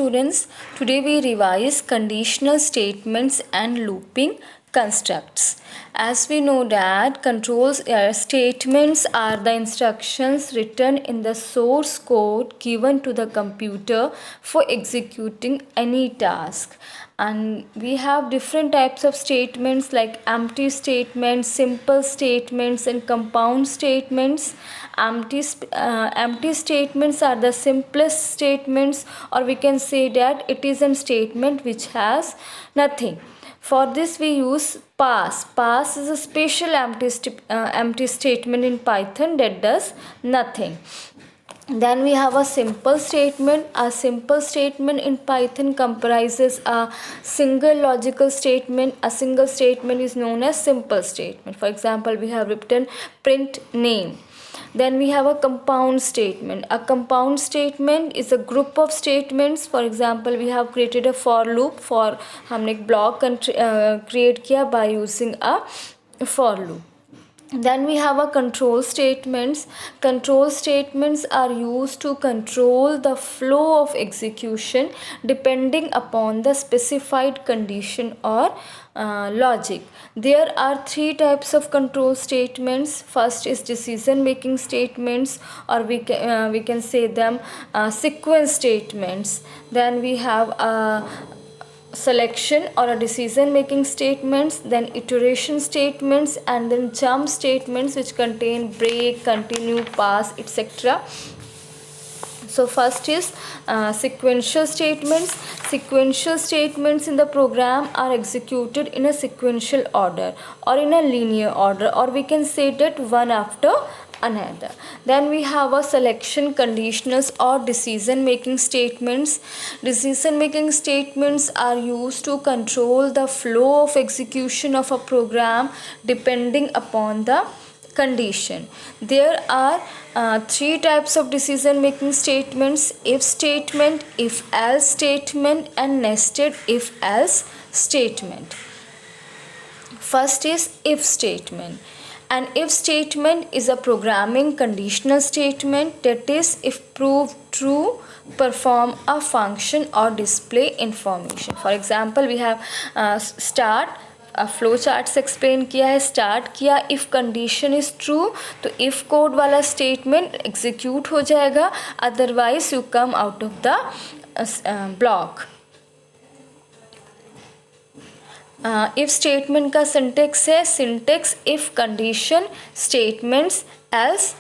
students, today we revise conditional statements and looping constructs. As we know that statements are the instructions written in the source code given to the computer for executing any task. And we have different types of statements like empty statements, simple statements and compound statements. Empty statements are the simplest statements, or we can say that it is a statement which has nothing. For this we use pass. Pass is a special empty statement in Python that does nothing. Then we have a simple statement. A simple statement in Python comprises a single logical statement. A single statement is known as simple statement. For example, we have written print name. Then we have a compound statement. A compound statement is a group of statements. For example, we have created a for loop. For हमने एक block create किया by using a for loop. Then we have a control statements. Control statements are used to control the flow of execution depending upon the specified condition or logic. There are three types of control statements. First is decision making statements, or we can say them sequence statements. Then we have selection or a decision making statements, then iteration statements, and then jump statements which contain break, continue, pass, etc. So first is sequential statements. Sequential statements in the program are executed in a sequential order or in a linear order, or we can say that one after another. Then we have a selection conditionals or decision making statements. Decision making statements are used to control the flow of execution of a program depending upon the condition. There are three types of decision making statements: if statement, if else statement, and nested if else statement. First is if statement. An if statement is a programming conditional statement, that is, if proved true, perform a function or display information. For example, we have start, flow chart से explain किया है, start किया, if condition is true तो if code वाला statement execute हो जाएगा, otherwise you come out of the block. If statement का syntax है, syntax if condition statements else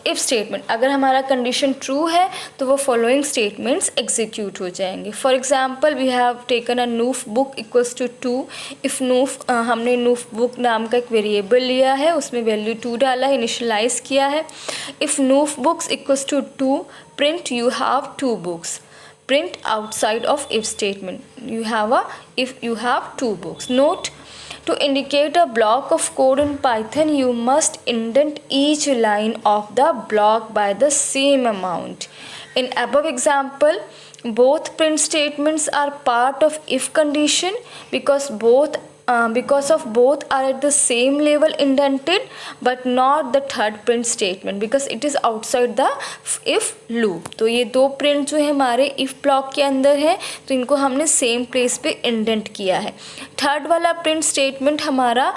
if statement. अगर हमारा कंडीशन ट्रू है तो वो फॉलोइंग स्टेटमेंट्स एग्जीक्यूट हो जाएंगे. For example, we have taken a noof book equals to 2. If noof हमने नूफ बुक नाम का एक वेरिएबल लिया है, उसमें वैल्यू 2 डाला है, इनिशियलाइज किया है. If noof books equals to 2, print you have 2 books. Print outside of if statement. If you have 2 books. Note: to indicate a block of code in Python, you must indent each line of the block by the same amount. In above example, both print statements are part of if condition because of both are at the same level indented, but not the third print statement because it is outside the if loop. तो ये दो print जो है हमारे if block के अंदर है, तो इनको हमने सेम प्लेस पे इंडेंट किया है. थर्ड वाला प्रिंट स्टेटमेंट हमारा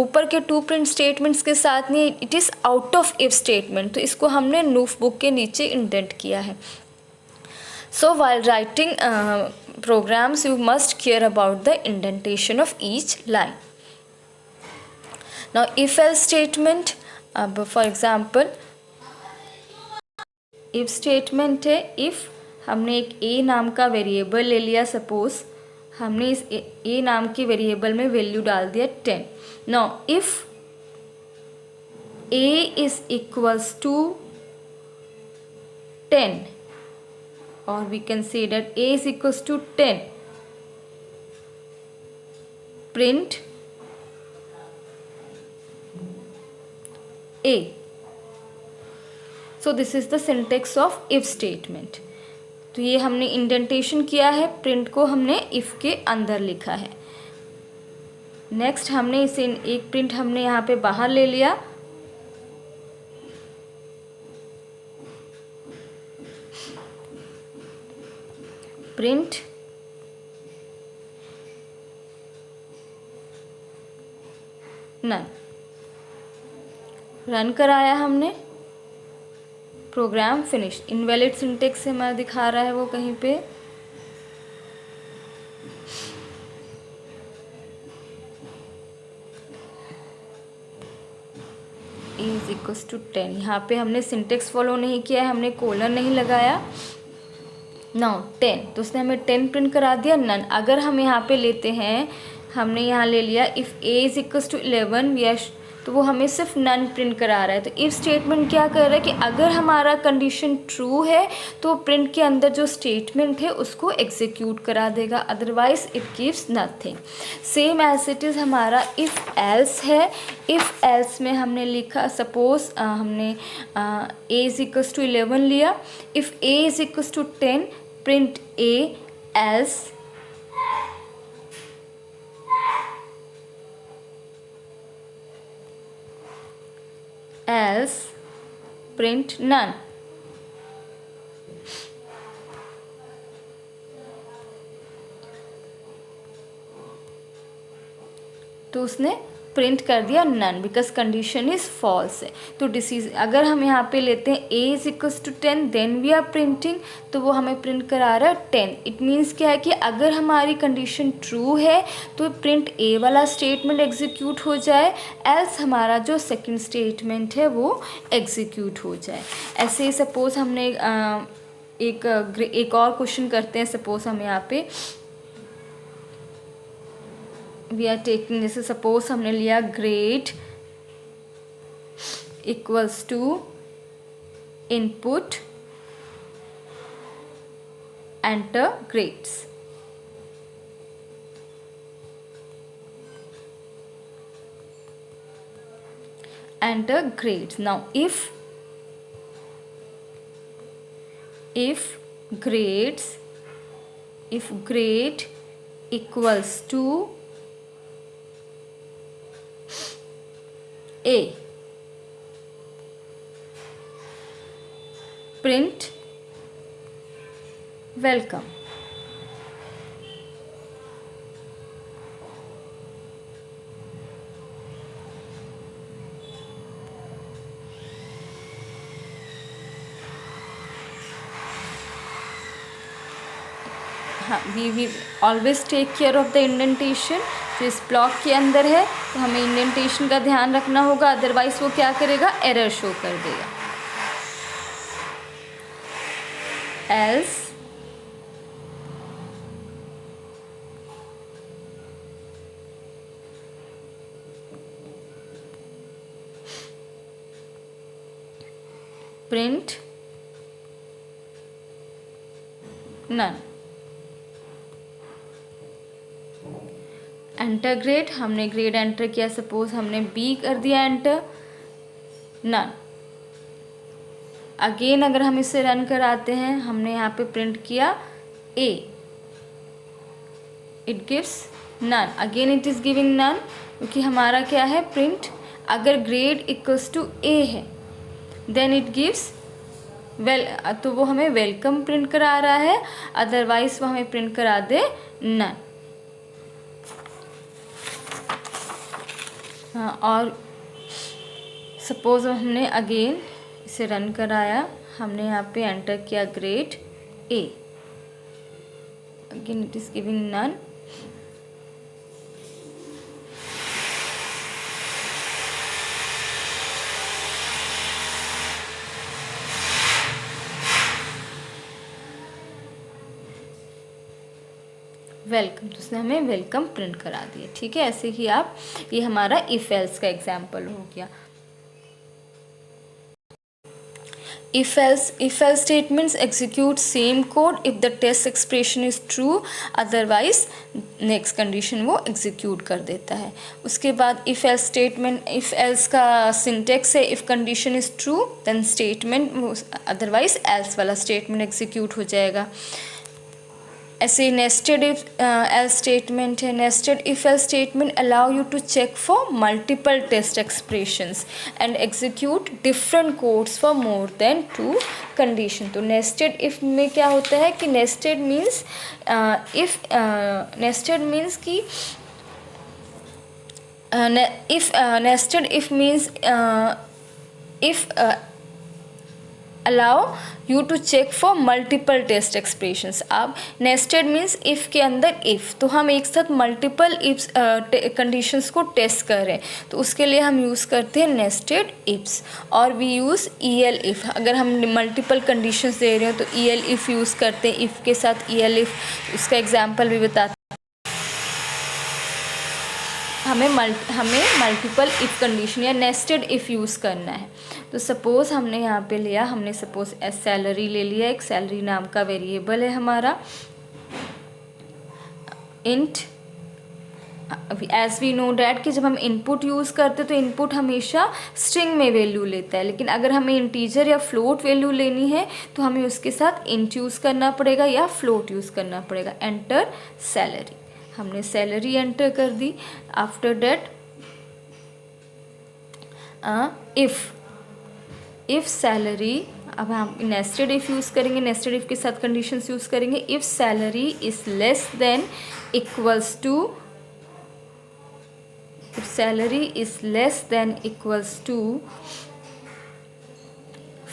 ऊपर के 2 प्रिंट स्टेटमेंट्स के साथ नहीं, it is out of if statement, तो इसको हमने नूफ बुक के नीचे इंडेंट किया है. So while writing programs, you must care about the indentation of each line. Now if else statement, for example, if statement है, if हमने एक a नाम का वेरिएबल ले लिया, सपोज हमने इस a नाम के वेरिएबल में वैल्यू डाल दिया 10. Now if a is equals to 10, or we can say that a is equals to 10, print a. So this is the syntax of if statement. तो ये हमने इंडेंटेशन किया है, प्रिंट को हमने इफ के अंदर लिखा है. नेक्स्ट हमने इसे एक प्रिंट हमने यहाँ पे बाहर ले लिया, प्रिंट नन। रन कराया हमने, प्रोग्राम फिनिश। इनवैलिड सिंटेक्स से हमारा दिखा रहा है वो कहीं पे। Is equals to 10। यहाँ पे हमने सिंटेक्स फॉलो नहीं किया है, हमने कोलन नहीं लगाया। नाउ 10, तो उसने हमें 10 प्रिंट करा दिया नन। अगर हम यहाँ पे लेते हैं, हमने यहाँ ले लिया if A is equals to 11 we are, तो वो हमें सिर्फ नन प्रिंट करा रहा है। तो इफ स्टेटमेंट क्या कर रहा है कि अगर हमारा कंडीशन ट्रू है तो प्रिंट के अंदर जो स्टेटमेंट है उसको एग्जीक्यूट करा देगा, otherwise it gives nothing. Same as it is हमारा इफ़ एल्स है। इफ़ एल्स में हमने लिखा, सपोज हमने ए इज इक्वल्स टू 11 लिया। If A is equals to 10 print A else print none। तो उसने प्रिंट कर दिया none because condition is false है। तो डिसीज अगर हम यहाँ पे लेते हैं A is equals to 10 then we are printing, तो वो हमें प्रिंट करा रहा है 10। इट मीन्स क्या है कि अगर हमारी कंडीशन ट्रू है तो प्रिंट ए वाला स्टेटमेंट एग्जीक्यूट हो जाए, एल्स हमारा जो सेकंड स्टेटमेंट है वो एग्जीक्यूट हो जाए। ऐसे ही सपोज हमने एक और क्वेश्चन करते हैं। सपोज हम यहाँ पे वी आर टेकिंग, जैसे सपोज हमने लिया grade equals to input enter grades. enter grades। now if grade equals to A, print welcome। हाँ, we always take care of the indentation. जो इस ब्लॉक के अंदर है तो हमें इंडेंटेशन का ध्यान रखना होगा, अदरवाइज वो क्या करेगा, एरर शो कर देगा। Else print none. Enter grade, हमने ग्रेड एंटर किया, सपोज हमने बी कर दिया एंटर, नन। अगेन अगर हम इसे रन कराते हैं, हमने यहाँ पे प्रिंट किया ए, it gives none. Again it is giving none क्योंकि हमारा क्या है, प्रिंट अगर ग्रेड इक्वल्स टू ए है देन इट गिव्स वेल, तो वो हमें वेलकम प्रिंट करा रहा है, अदरवाइज वो हमें प्रिंट करा दे नन। हाँ, और सपोज हमने अगेन इसे रन कराया, हमने यहाँ पे एंटर किया grade A, again it is giving none. Welcome, तो उसने हमें वेलकम प्रिंट करा दिया। ठीक है, ऐसे ही आप, ये हमारा इफ एल्स का एग्जाम्पल हो गया। if else statements execute same code if the test expression is true, otherwise next condition वो execute कर देता है। उसके बाद if else statement, if else का syntax है if condition is true then statement, otherwise else वाला statement execute हो जाएगा। ऐसे नेस्टेड इफ एल्स स्टेटमेंट है. Nested if else statement allow you to check for multiple test expressions and execute different codes for more than 2 condition. तो nested if में क्या होता है कि नेस्टेड मीन्स कि nested if means if allow you to check for multiple test expressions. अब nested means if के अंदर if, तो हम एक साथ multiple if conditions को टेस्ट कर रहे हैं, तो उसके लिए हम यूज़ करते हैं nested ifs. और we use ELIF. अगर हम multiple conditions दे रहे हो तो ELIF यूज़ करते हैं. if के साथ ELIF, उसका एग्जाम्पल भी बताते हैं. हमें मल्टीपल इफ़ कंडीशन या नेस्टेड इफ़ यूज़ करना है. तो सपोज़ हमने यहाँ पे लिया, हमने सपोज़ सैलरी ले लिया. एक सैलरी नाम का वेरिएबल है हमारा. Int as we know that कि जब हम इनपुट यूज़ करते तो इनपुट हमेशा स्ट्रिंग में वैल्यू लेता है, लेकिन अगर हमें इंटीजर या फ्लोट वैल्यू लेनी है तो हमें उसके साथ इंट यूज़ करना पड़ेगा या फ्लोट यूज़ करना पड़ेगा. Enter salary. हमने सैलरी एंटर कर दी. आफ्टर डेट इफ सैलरी, अब हम नेस्टेड इफ यूज़ करेंगे. नेस्टेड इफ के साथ कंडीशंस यूज़ करेंगे. If salary is less than equals to, if salary is less than equals to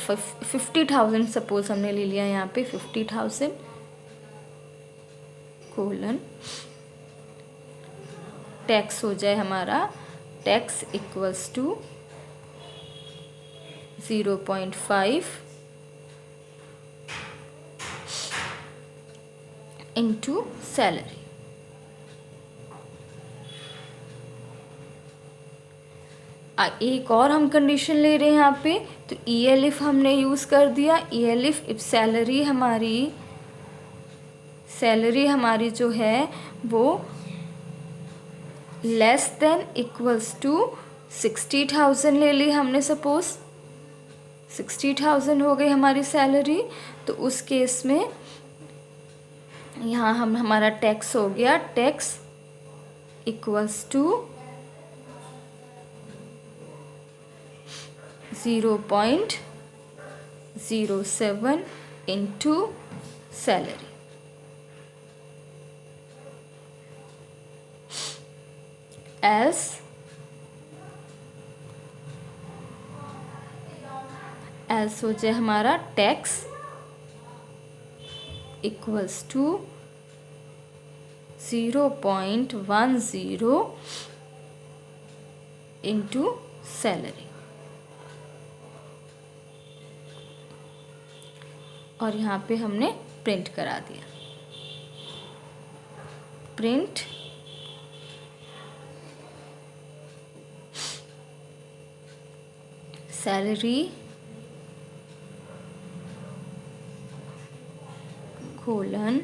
50,000, suppose हमने ले लिया यहाँ पे 50,000 कोलन, टैक्स हो जाए हमारा tax equals to 0.5 into salary. एक और हम कंडीशन ले रहे हैं यहाँ पे, तो ELIF हमने यूज़ कर दिया. ELIF इफ सैलरी हमारी जो है वो लेस देन इक्वल्स टू 60,000 ले ली हमने. सपोज 60,000 हो गई हमारी सैलरी. तो उस केस में यहाँ हमारा टैक्स हो गया, tax equals to 0.07 into salary. Else हो जाए हमारा tax equals to 0.10 into salary. और यहाँ पे हमने प्रिंट करा दिया. Print salary colon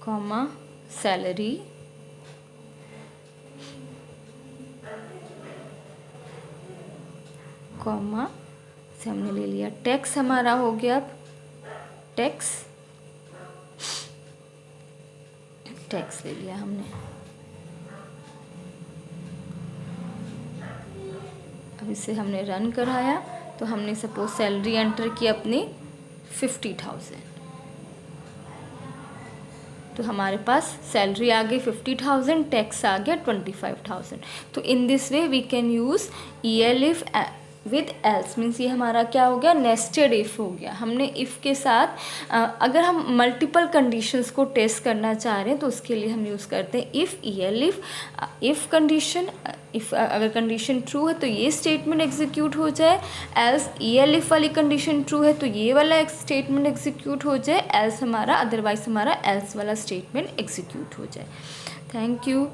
comma salary comma से हमने ले लिया टैक्स. हमारा हो गया अब टैक्स ले लिया हमने. अब इसे हमने रन कराया तो हमने सपोज सैलरी एंटर की अपनी 50,000, तो हमारे पास सैलरी आ गई 50,000, टैक्स आ गया 25,000. तो in this way we can use ELIF with else. Means ये हमारा क्या हो गया, नेस्टेड इफ़ हो गया. हमने इफ़ के साथ अगर हम मल्टीपल कंडीशंस को टेस्ट करना चाह रहे हैं तो उसके लिए हम यूज़ करते हैं if ELIF. If condition, if अगर कंडीशन ट्रू है तो ये स्टेटमेंट एग्जीक्यूट हो जाए. एल्स ELIF वाली कंडीशन ट्रू है तो ये वाला स्टेटमेंट एग्जीक्यूट हो जाए. एल्स हमारा, अदरवाइज हमारा एल्स वाला स्टेटमेंट एग्जीक्यूट हो जाए. Thank you.